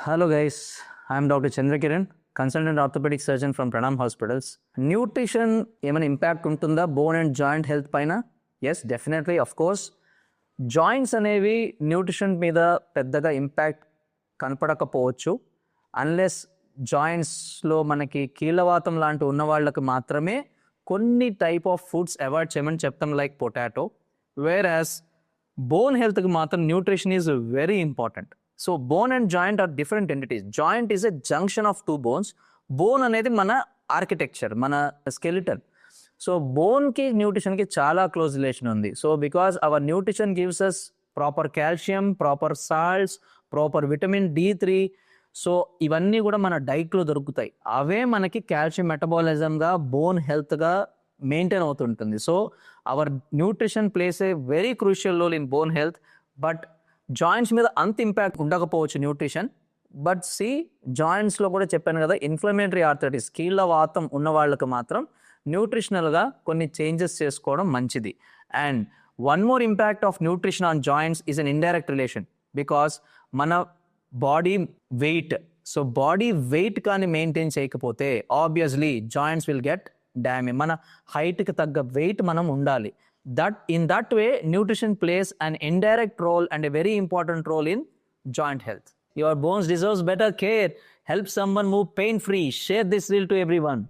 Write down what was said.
Hello guys, I am Dr. Chandrakiran, consultant orthopedic surgeon from Pranam Hospitals. Nutrition ఏమైనా impact ఉంటుందా bone and joint health పైన? Yes definitely of course. Joints అనేవి nutrition మీద పెద్దగా impact కనపడకపోవచ్చు unless జాయింట్స్లో మనకి కీళ్ళవాతం లాంటి ఉన్న వాళ్ళకి మాత్రమే కొన్ని టైప్ ఆఫ్ ఫుడ్స్ అవాయిడ్ చేయమని చెప్తాం, like potato. Whereas bone హెల్త్కి మాత్రం nutrition is very important. So bone and joint are different entities. Joint is a junction of two bones. Bone అనేది మన ఆర్కిటెక్చర్, మన స్కెలిటన్. సో బోన్కి న్యూట్రిషన్కి చాలా క్లోజ్ రిలేషన్ ఉంది. So because our nutrition gives us proper calcium, proper salts, proper vitamin D3. So ఇవన్నీ కూడా మన డైట్లో దొరుకుతాయి. అవే మనకి కాల్షియం మెటబాలిజంగా బోన్ హెల్త్గా మెయింటైన్ అవుతుంటుంది. So our nutrition plays a very crucial role in bone health. But joints మీద అంత ఇంపాక్ట్ ఉండకపోవచ్చు న్యూట్రిషన్. బట్ జాయింట్స్లో కూడా చెప్పాను కదా, ఇన్ఫ్లమేటరీ ఆర్థరైటిస్, కీళ్ళ వాతం ఉన్న వాళ్ళకి మాత్రం న్యూట్రిషనల్గా కొన్ని చేంజెస్ చేసుకోవడం మంచిది. And one more impact of nutrition on joints is an indirect relation. Because మన body weight, so body weight కానీ మెయింటైన్ చేయకపోతే obviously joints will get damage. మన హైట్కి తగ్గ వెయిట్ మనం ఉండాలి. In that way, nutrition plays an indirect role and a very important role in joint health. Your bones deserves better care. Help someone move pain-free. Share this reel to everyone.